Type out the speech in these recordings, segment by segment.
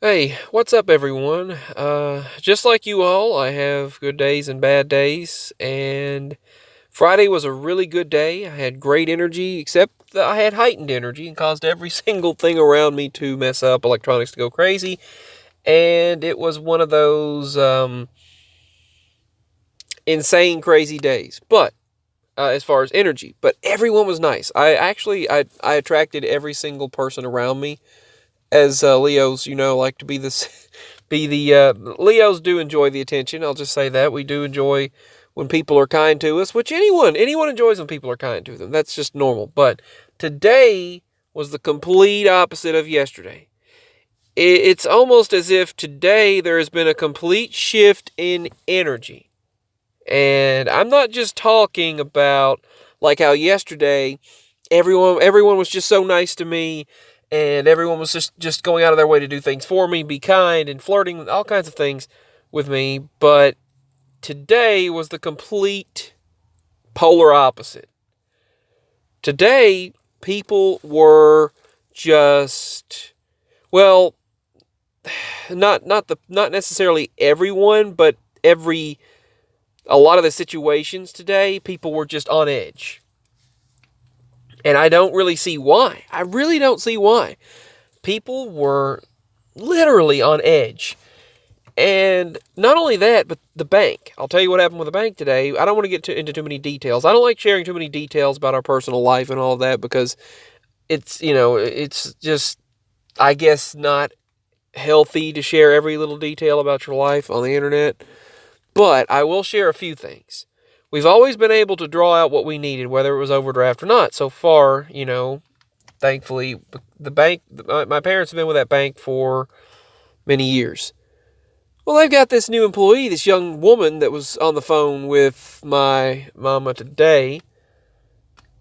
Hey, what's up, everyone? Just like you all, I have good days and bad days, and Friday was a really good day. I had great energy, except that I had heightened energy and caused every single thing around me to mess up, electronics to go crazy, and it was one of those insane, crazy days. But as far as energy, but everyone was nice. I attracted every single person around me. As Leos, like to be this, be the Leos do enjoy the attention. I'll just say that we do enjoy when people are kind to us, which anyone enjoys when people are kind to them. That's just normal. But today was the complete opposite of yesterday. It's almost as if today there has been a complete shift in energy, and I'm not just talking about like how yesterday everyone was just so nice to me, and everyone was just going out of their way to do things for me, be kind and flirting, all kinds of things with me. But today was the complete polar opposite. Today people were just, well, not necessarily everyone, but every a lot of the situations today, people were just on edge. And I don't really see why. I really don't see why. People were literally on edge. And not only that, but the bank. I'll tell you what happened with the bank today. I don't want to get into too many details. I don't like sharing too many details about our personal life and all of that because it's just, I guess, not healthy to share every little detail about your life on the internet. But I will share a few things. We've always been able to draw out what we needed, whether it was overdraft or not. So far, thankfully, the bank, my parents have been with that bank for many years. Well, they've got this new employee, this young woman that was on the phone with my mama today,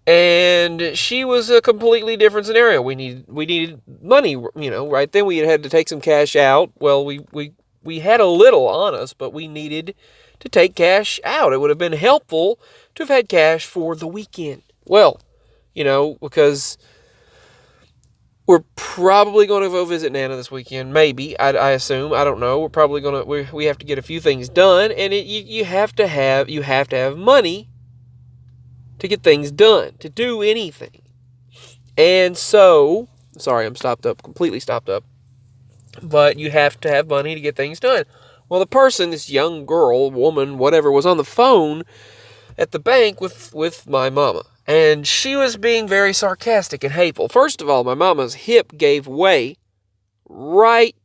and she was a completely different scenario. We needed money, right then we had to take some cash out. Well, we had a little on us, but we needed to take cash out. It would have been helpful to have had cash for the weekend. Well, because we're probably going to go visit Nana this weekend. Maybe, I assume. I don't know. We're probably going to. We have to get a few things done, and you have to have money to get things done, to do anything. And so, sorry, I'm completely stopped up. But you have to have money to get things done. Well, the person, this young girl, woman, whatever, was on the phone at the bank with my mama. And she was being very sarcastic and hateful. First of all, my mama's hip gave way right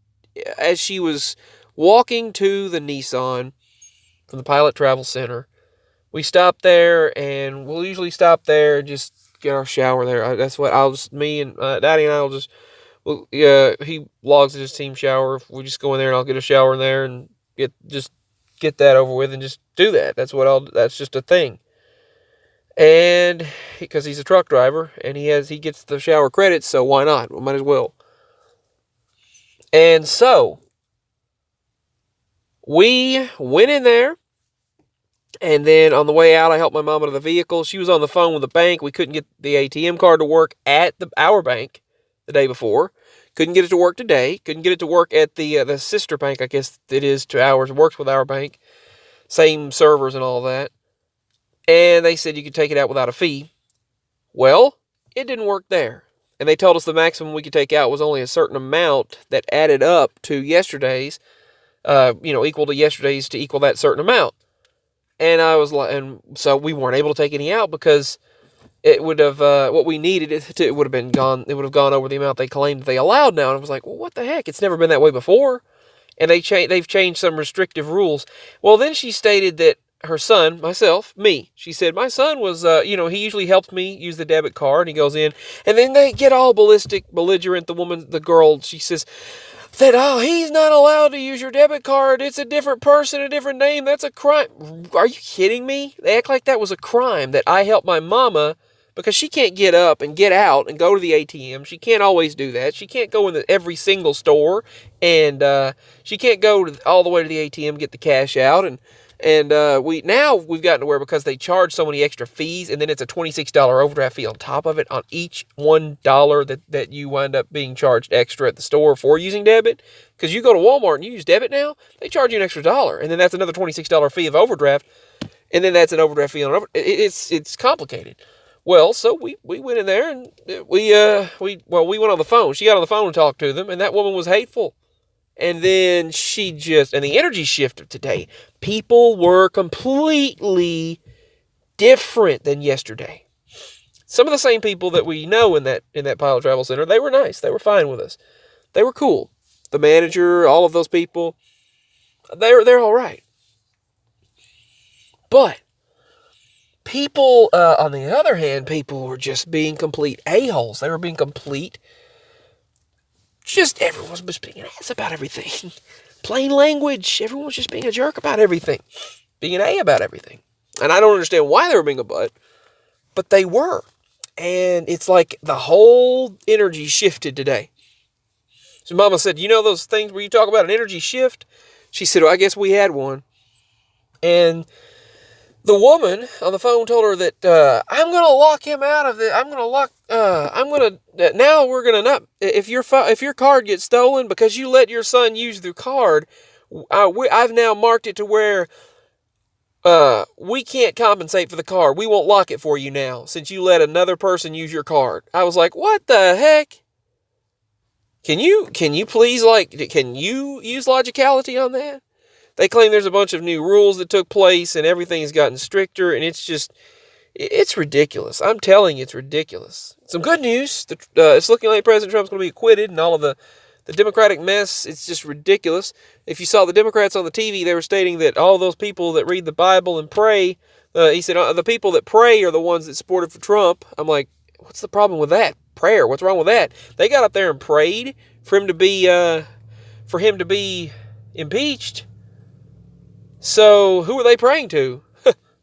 as she was walking to the Nissan from the Pilot Travel Center. We stopped there, and we'll usually stop there and just get our shower there. That's what me and Daddy and I will just, well, yeah, he logs at his team shower. We just go in there and I'll get a shower in there and get that over with and just do that. That's just a thing. And because he's a truck driver and he gets the shower credits, so why not? We might as well. And so we went in there, and then on the way out, I helped my mom out of the vehicle. She was on the phone with the bank. We couldn't get the ATM card to work at our bank the day before. Couldn't get it to work today. Couldn't get it to work at the sister bank, I guess it is, to ours. Works with our bank. Same servers and all that. And they said you could take it out without a fee. Well, it didn't work there. And they told us the maximum we could take out was only a certain amount that added up to yesterday's, equal to yesterday's to equal that certain amount. And I was like, and so we weren't able to take any out because it would have, what we needed, it would have been gone. It would have gone over the amount they claimed they allowed now. And I was like, well, what the heck? It's never been that way before. And they've changed some restrictive rules. Well, then she stated that her son, she said, my son was, he usually helped me use the debit card. And he goes in, and then they get all belligerent. The girl, she says, that, oh, he's not allowed to use your debit card. It's a different person, a different name. That's a crime. Are you kidding me? They act like that was a crime, that I helped my mama, because she can't get up and get out and go to the ATM. She can't always do that. She can't go in every single store, and she can't go all the way to the ATM, get the cash out, And we've gotten to where, because they charge so many extra fees, and then it's a $26 overdraft fee on top of it on each $1 that you wind up being charged extra at the store for using debit. Because you go to Walmart and you use debit now, they charge you an extra $1, and then that's another $26 fee of overdraft, and then that's an overdraft fee on over. It's complicated. Well, so we went in there, and we went on the phone. She got on the phone and talked to them, and that woman was hateful. And then and the energy shift of today, people were completely different than yesterday. Some of the same people that we know in that Pilot Travel Center, they were nice. They were fine with us. They were cool. The manager, all of those people, they're all right. But people, on the other hand, people were just being complete a-holes. They were being complete. Everyone was just being an ass about everything. Plain language. Everyone was just being a jerk about everything. Being an A about everything. And I don't understand why they were being a butt, but they were. And it's like the whole energy shifted today. So Mama said, you know those things where you talk about an energy shift? She said, well, I guess we had one. And the woman on the phone told her that I'm going to lock him out of it. Now we're going to not, if your card gets stolen because you let your son use the card, I've now marked it to where we can't compensate for the card. We won't lock it for you now since you let another person use your card. I was like, what the heck? Can you please, can you use logicality on that? They claim there's a bunch of new rules that took place and everything has gotten stricter, and it's ridiculous. I'm telling you, it's ridiculous. Some good news. It's looking like President Trump's going to be acquitted, and all of the Democratic mess, it's just ridiculous. If you saw the Democrats on the TV, they were stating that all those people that read the Bible and pray, he said, the people that pray are the ones that supported for Trump. I'm like, what's the problem with that? Prayer, what's wrong with that? They got up there and prayed for him to be impeached. So, who are they praying to?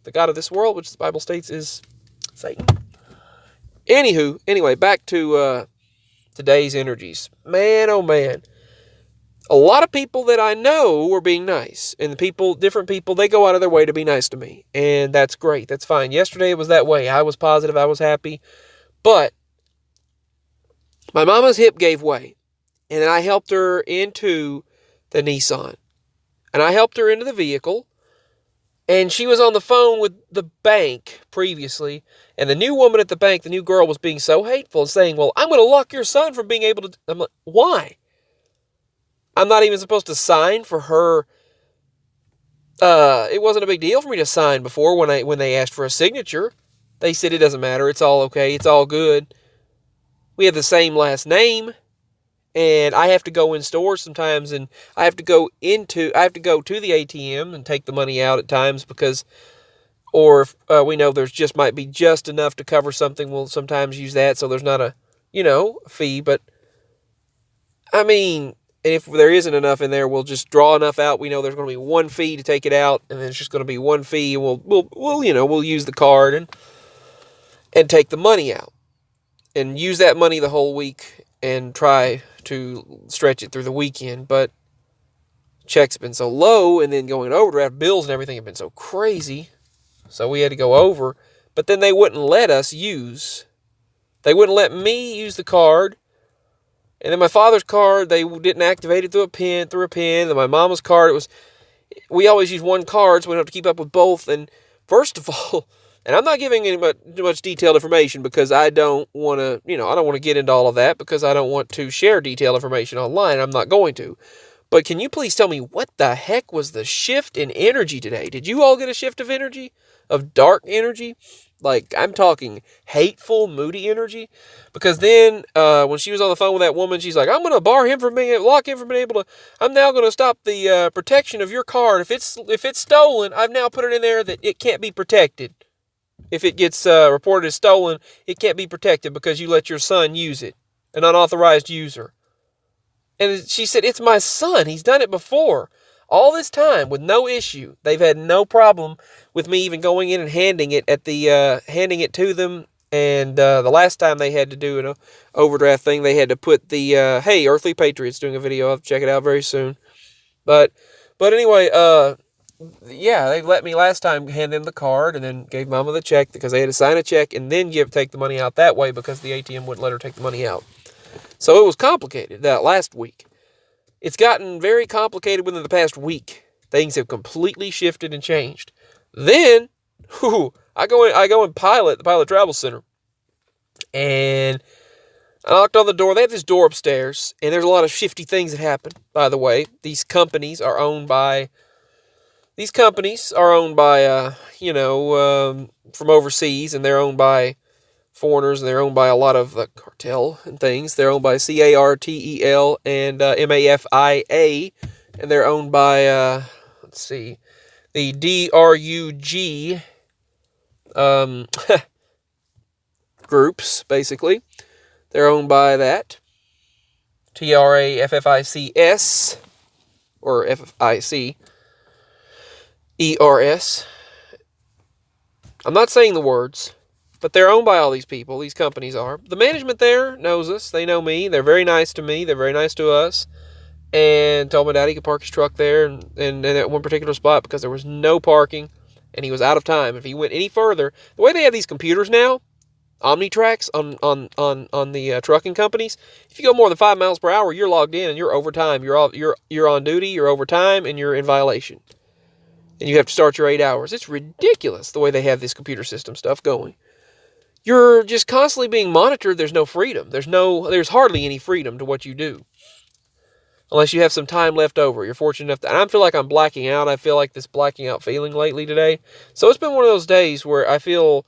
The God of this world, which the Bible states is Satan. Anyway, back to today's energies. Man, oh man. A lot of people that I know were being nice. And different people, they go out of their way to be nice to me. And that's great. That's fine. Yesterday it was that way. I was positive. I was happy. But my mama's hip gave way. And then I helped her into the Nissan. And I helped her into the vehicle, and she was on the phone with the bank previously, and the new woman at the bank, the new girl, was being so hateful and saying, well, I'm going to lock your son from being able to... I'm like, why? I'm not even supposed to sign for her. It wasn't a big deal for me to sign before when they asked for a signature. They said it doesn't matter, it's all okay, it's all good. We have the same last name. And I have to go in stores sometimes, and I have to go to the ATM and take the money out at times or if we know there's just might be just enough to cover something, we'll sometimes use that, so there's not a fee. But I mean, if there isn't enough in there, we'll just draw enough out. We know there's going to be one fee to take it out, and then it's just going to be one fee, and we'll use the card and take the money out and use that money the whole week and try to stretch it through the weekend. But checks have been so low, and then going overdraft, bills and everything have been so crazy, so we had to go over. But then they wouldn't let me use the card. And then my father's card, they didn't activate it through a pin. Then my mama's card, we always use one card, so we don't have to keep up with both. And first of all, and I'm not giving any much detailed information because I don't want to get into all of that because I don't want to share detailed information online. I'm not going to. But can you please tell me what the heck was the shift in energy today? Did you all get a shift of energy? Of dark energy? Like, I'm talking hateful, moody energy. Because then, when she was on the phone with that woman, she's like, I'm going to lock him from being able to, I'm now going to stop the protection of your card. If it's stolen, I've now put it in there that it can't be protected. If it gets reported as stolen, it can't be protected because you let your son use it. An unauthorized user. And she said, it's my son. He's done it before. All this time with no issue. They've had no problem with me even going in and handing it to them. And the last time they had to do an overdraft thing, they had to put the, hey, Earthly Patriots doing a video. I'll check it out very soon. But anyway, yeah, they let me last time hand them the card and then gave Mama the check because they had to sign a check and then take the money out that way because the ATM wouldn't let her take the money out. So it was complicated that last week. It's gotten very complicated within the past week. Things have completely shifted and changed. Then, I go in the Pilot Travel Center, and I knocked on the door. They have this door upstairs, and there's a lot of shifty things that happen. By the way, these companies are owned by from overseas, and they're owned by foreigners, and they're owned by a lot of the cartel and things. They're owned by CARTEL and MAFIA, and they're owned by the DRUG groups, basically. They're owned by that. TRAFFICS, or FFICERS. I'm not saying the words, but they're owned by all these people. These companies are. The management there knows us. They know me. They're very nice to me. They're very nice to us. And told my dad he could park his truck there and at one particular spot because there was no parking and he was out of time. If he went any further, the way they have these computers now, OmniTracks on the trucking companies, if you go more than 5 miles per hour, you're logged in and you're overtime. You're on duty, you're overtime, and you're in violation. And you have to start your 8 hours. It's ridiculous the way they have this computer system stuff going. You're just constantly being monitored. There's no freedom. There's hardly any freedom to what you do. Unless you have some time left over. You're fortunate enough to, and I feel like I'm blacking out. I feel like this blacking out feeling lately today. So it's been one of those days where I feel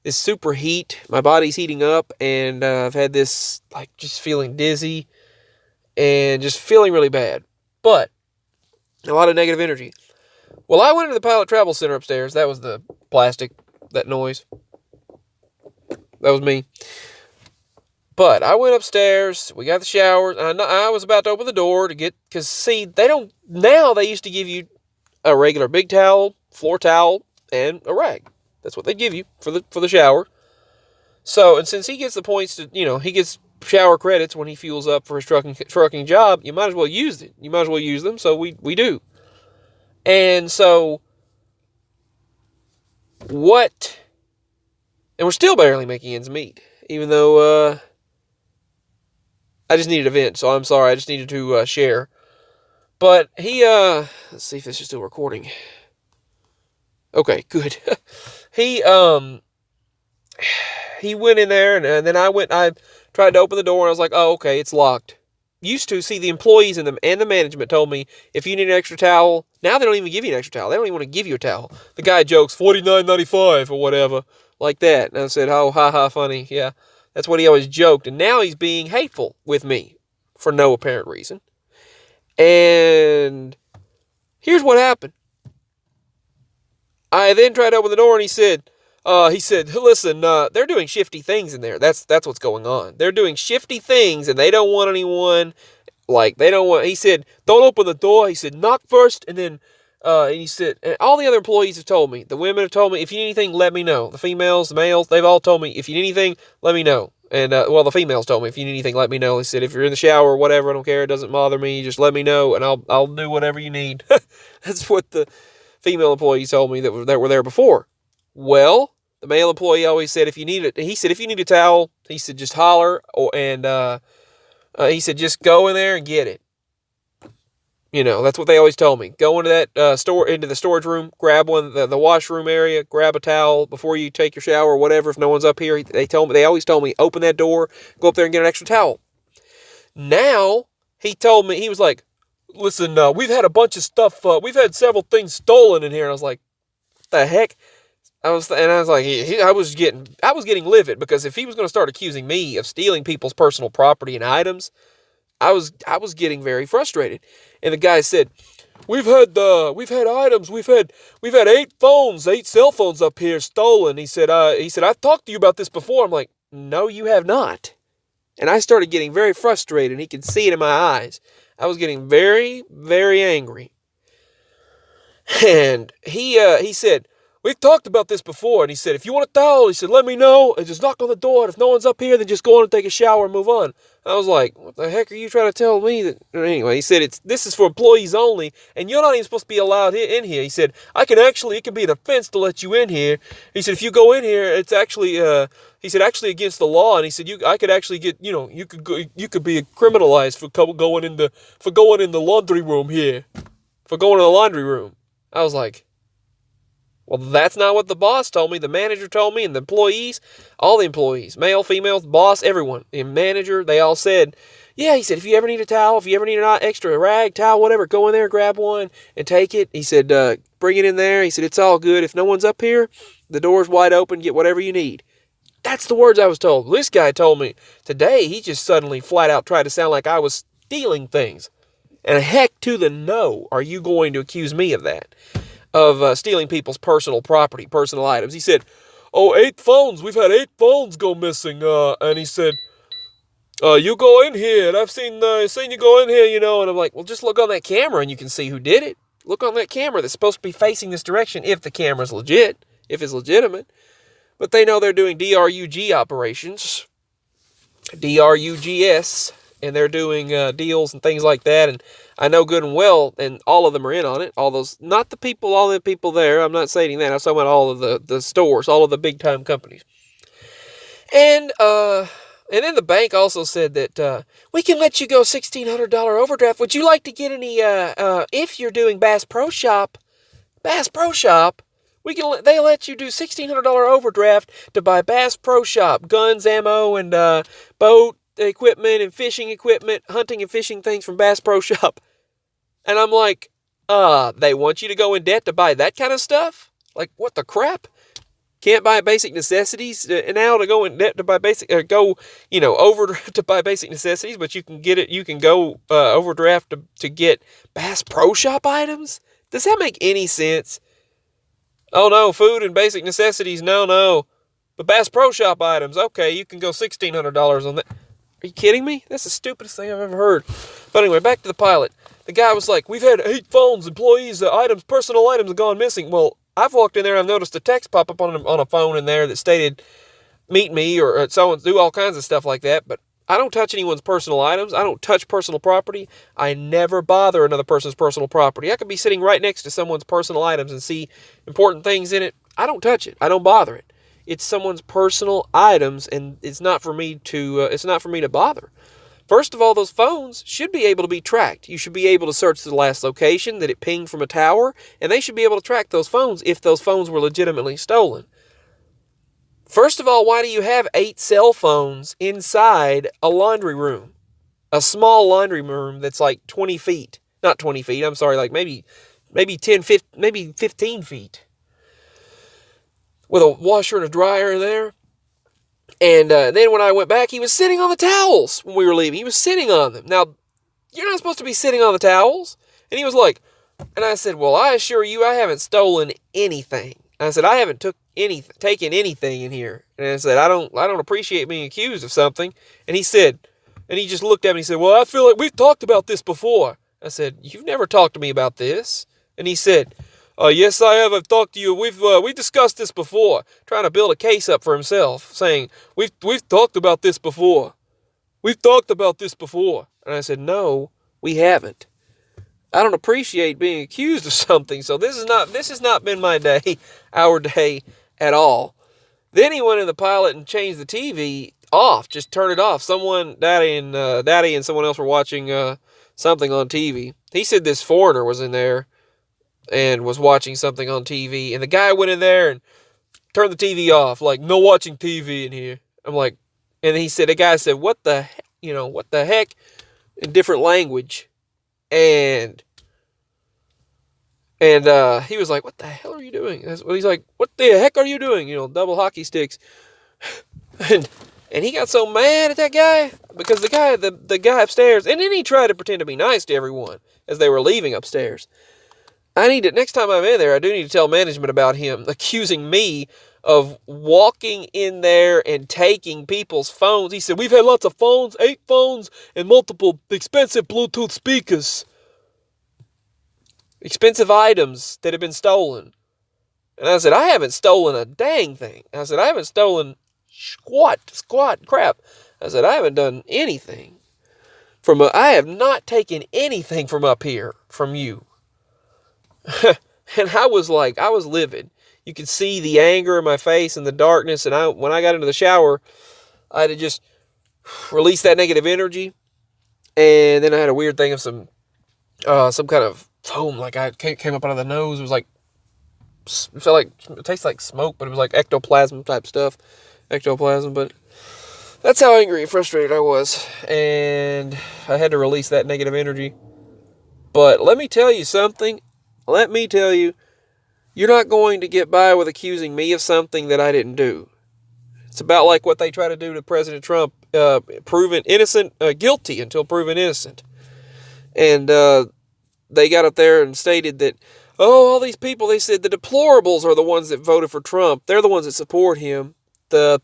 this super heat. My body's heating up, and I've had this, like, just feeling dizzy and just feeling really bad. But a lot of negative energy. Well, I went into the Pilot Travel Center upstairs. That was the plastic, that noise. That was me. But I went upstairs, we got the shower, and I was about to open the door to get, because see, they used to give you a regular big towel, floor towel, and a rag. That's what they give you for the shower. So, and since he gets the points to, he gets shower credits when he fuels up for his trucking job, you might as well use it. You might as well use them, so we do. And so, and we're still barely making ends meet, even though, I just needed a vent, so I'm sorry. I just needed to share. But he, let's see if this is still recording. Okay, good. He went in there, and then I tried to open the door, and I was like, oh, okay, it's locked. Used to see the employees and the management told me, if you need an extra towel, now they don't even give you an extra towel. They don't even want to give you a towel. The guy jokes, $49.95 or whatever, like that. And I said, oh, ha, funny, yeah. That's what he always joked. And now he's being hateful with me for no apparent reason. And here's what happened. I then tried to open the door, and he said, listen, they're doing shifty things in there. That's what's going on. They're doing shifty things, and they don't want anyone, he said, don't open the door. He said, knock first, and then, and he said, and all the other employees have told me, the women have told me, if you need anything, let me know. The females, the males, they've all told me, if you need anything, let me know. And, the females told me, if you need anything, let me know. They said, if you're in the shower or whatever, I don't care, it doesn't bother me, just let me know, and I'll do whatever you need. That's what the female employees told me that were there before. Well, the male employee always said, if you need it, he said, if you need a towel, he said, just holler, he said, just go in there and get it. That's what they always told me. Go into that into the storage room, grab one, the washroom area, grab a towel before you take your shower or whatever. If no one's up here, they always told me, open that door, go up there and get an extra towel. Now, he told me, he was like, listen, we've had a bunch of stuff, we've had several things stolen in here. And I was like, what the heck? I was like, I was getting livid, because if he was going to start accusing me of stealing people's personal property and items, I was getting very frustrated. And the guy said, we've had items, we've had 8 cell phones up here stolen. He said, I've talked to you about this before. I'm like, no, you have not. And I started getting very frustrated. He could see it in my eyes. I was getting very, very angry. And he said, we've talked about this before. And he said, if you want a towel, he said, let me know and just knock on the door. And if no one's up here, then just go on and take a shower and move on. I was like, what the heck are you trying to tell me? That anyway, he said, this is for employees only, and you're not even supposed to be allowed in here. He said, it can be an offense to let you in here. He said, if you go in here, it's actually, he said, actually against the law. And he said, I could actually get, you could be criminalized for going in the laundry room here, for going to the laundry room. I was like, well, that's not what the boss told me. The manager told me, and the employees, all the employees, male, female, boss, everyone, the manager, they all said, yeah, he said, if you ever need a towel, if you ever need an extra rag, towel, whatever, go in there, grab one, and take it. He said, bring it in there. He said, it's all good. If no one's up here, the door's wide open, get whatever you need. That's the words I was told. This guy told me today, he just suddenly flat out tried to sound like I was stealing things. And heck to the no, are you going to accuse me of that? Of stealing people's personal property, personal items. He said, 8 phones. We've had 8 phones go missing. And he said, you go in here. And I've seen you go in here, And I'm like, well, just look on that camera and you can see who did it. Look on that camera that's supposed to be facing this direction if the camera's legit, if it's legitimate. But they know they're doing DRUG operations, DRUGS, and they're doing deals and things like that. And I know good and well, and all of them are in on it. All the people there. I'm not saying that. I'm talking about all of the stores, all of the big time companies. And then the bank also said that we can let you go $1,600 overdraft. Would you like to get any? If you're doing Bass Pro Shop, they let you do $1,600 overdraft to buy Bass Pro Shop guns, ammo, and boat equipment and fishing equipment, hunting and fishing things from Bass Pro Shop. And I'm like, they want you to go in debt to buy that kind of stuff? Like, what the crap? Can't buy basic necessities now to go in debt to buy overdraft to buy basic necessities, but you can get it. You can go overdraft to get Bass Pro Shop items. Does that make any sense? Oh no, food and basic necessities, no. But Bass Pro Shop items, okay, you can go $1,600 on that. Are you kidding me? That's the stupidest thing I've ever heard. But anyway, back to the pilot. The guy was like, we've had 8 phones, employees, personal items have gone missing. Well, I've walked in there and I've noticed a text pop up on a phone in there that stated, meet me, or someone do all kinds of stuff like that. But I don't touch anyone's personal items. I don't touch personal property. I never bother another person's personal property. I could be sitting right next to someone's personal items and see important things in it. I don't touch it. I don't bother it. It's someone's personal items, and it's not for me to bother. First of all, those phones should be able to be tracked. You should be able to search the last location that it pinged from a tower, and they should be able to track those phones if those phones were legitimately stolen. First of all, why do you have 8 cell phones inside a laundry room? A small laundry room that's like 20 feet. Not 20 feet, I'm sorry, like maybe 15 feet. With a washer and a dryer in there. And then when I went back, he was sitting on the towels when we were leaving. He was sitting on them. Now, you're not supposed to be sitting on the towels. And he was like, and I said, well, I assure you I haven't stolen anything. And I said, I haven't taken anything in here. And I said, I don't appreciate being accused of something. And he just looked at me and he said, well, I feel like we've talked about this before. I said, you've never talked to me about this. And he said, yes, I have. I've talked to you. We discussed this before. Trying to build a case up for himself, saying, we've talked about this before. We've talked about this before. And I said, no, we haven't. I don't appreciate being accused of something, so this has not been our day at all. Then he went in the pilot and changed the TV off, just turn it off. Daddy and someone else were watching something on TV. He said this foreigner was in there and was watching something on TV, and the guy went in there and turned the TV off, like, no watching TV in here. I'm like, and the guy said, what the heck, in different language, and he was like, what the hell are you doing? He's like, what the heck are you doing? Double hockey sticks. and he got so mad at that guy because the guy upstairs, and then he tried to pretend to be nice to everyone as they were leaving upstairs. Next time I'm in there, I do need to tell management about him accusing me of walking in there and taking people's phones. He said, we've had lots of phones, 8 phones, and multiple expensive Bluetooth speakers. Expensive items that have been stolen. And I said, I haven't stolen a dang thing. I said, I haven't stolen squat crap. I said, I haven't done anything. I have not taken anything from up here from you. And I was livid. You could see the anger in my face and the darkness. And when I got into the shower, I had to just release that negative energy. And then I had a weird thing of some kind of foam, like I came up out of the nose. It was like, it tastes like smoke, but it was like ectoplasm type stuff. Ectoplasm, but that's how angry and frustrated I was. And I had to release that negative energy. But let me tell you something. Let me tell you, you're not going to get by with accusing me of something that I didn't do. It's about like what they try to do to President Trump, proven innocent, guilty until proven innocent. And they got up there and stated that, all these people, they said the deplorables are the ones that voted for Trump. They're the ones that support him. The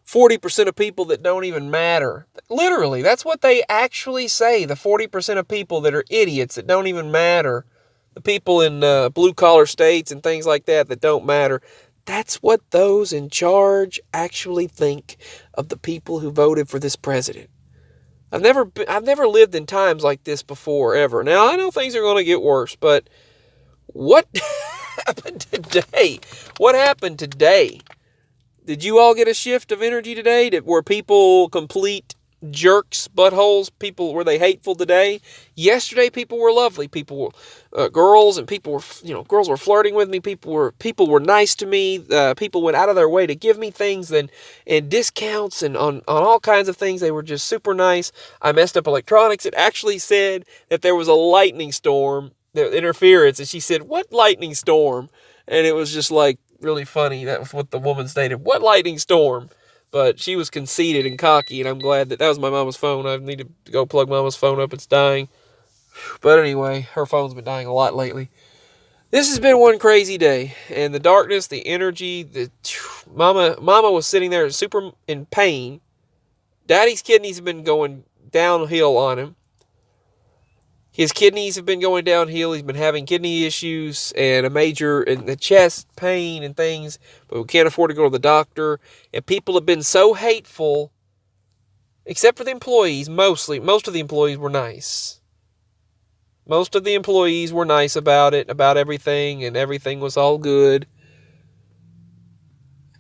40% of people that don't even matter. Literally, that's what they actually say. The 40% of people that are idiots that don't even matter. The people in blue-collar states and things like that don't matter. That's what those in charge actually think of the people who voted for this president. I've never lived in times like this before, ever. Now, I know things are going to get worse, but what happened today? What happened today? Did you all get a shift of energy today? Were people complete jerks, buttholes? Were they hateful today? Yesterday, people were lovely. People were girls, and girls were flirting with me. People were nice to me. People went out of their way to give me things and discounts and on all kinds of things. They were just super nice. I messed up electronics. It actually said that there was a lightning storm, the interference, and she said, "What lightning storm?" And it was just like really funny. That was what the woman stated. "What lightning storm?" But she was conceited and cocky, and I'm glad that was my mama's phone. I need to go plug mama's phone up. It's dying. But anyway, her phone's been dying a lot lately. This has been one crazy day. And the darkness, the energy, Mama was sitting there super in pain. Daddy's kidneys have been going downhill on him. His kidneys have been going downhill. He's been having kidney issues and the chest pain and things, but we can't afford to go to the doctor. And people have been so hateful, except for the employees, mostly. Most of the employees were nice. Most of the employees were nice about it, about everything, and everything was all good.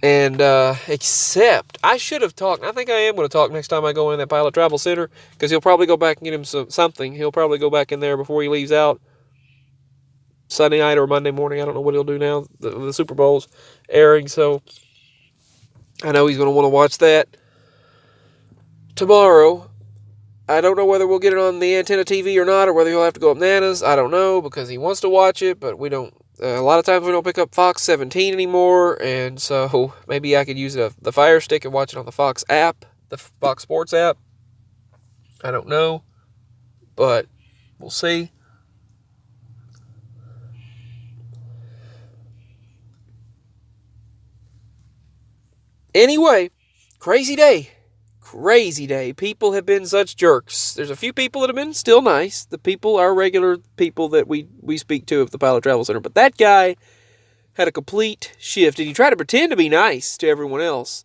And except, I should have talked. I think I am going to talk next time I go in that Pilot Travel Center, because he'll probably go back and get him something. He'll probably go back in there before he leaves out Sunday night or Monday morning. I don't know what he'll do now. The Super Bowl's airing, so I know he's going to want to watch that tomorrow. I don't know whether we'll get it on the antenna TV or not, or whether he'll have to go up Nana's. I don't know, because he wants to watch it, but we don't. A lot of times we don't pick up Fox 17 anymore, and so maybe I could use the Fire Stick and watch it on the Fox app, the Fox Sports app. I don't know, but we'll see. Anyway, crazy day. Crazy day. People have been such jerks. There's a few people that have been still nice. The people are regular people that we speak to at the Pilot Travel Center. But that guy had a complete shift. And he tried to pretend to be nice to everyone else.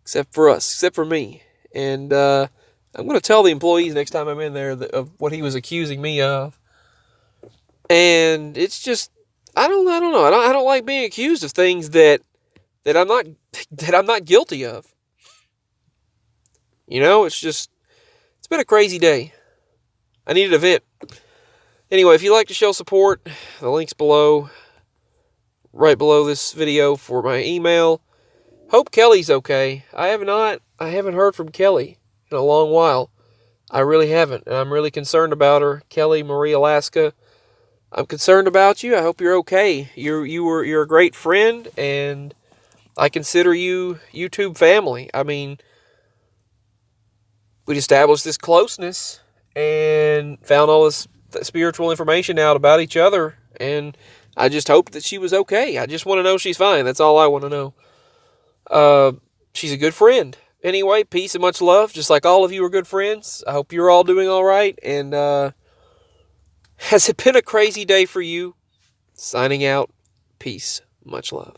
Except for us. Except for me. And I'm going to tell the employees next time I'm in there of what he was accusing me of. And it's just, I don't know. I don't like being accused of things that I'm not guilty of. It's been a crazy day. I needed a vent. Anyway, if you'd like to show support, the link's below, right below this video for my email. Hope Kelly's okay. I haven't heard from Kelly in a long while. I really haven't, and I'm really concerned about her. Kelly Marie Alaska, I'm concerned about you. I hope you're okay. You're a great friend, and I consider you YouTube family. I mean, we established this closeness and found all this spiritual information out about each other, and I just hope that she was okay. I just want to know she's fine. That's all I want to know. She's a good friend. Anyway, peace and much love, just like all of you are good friends. I hope you're all doing all right, and has it been a crazy day for you? Signing out. Peace. Much love.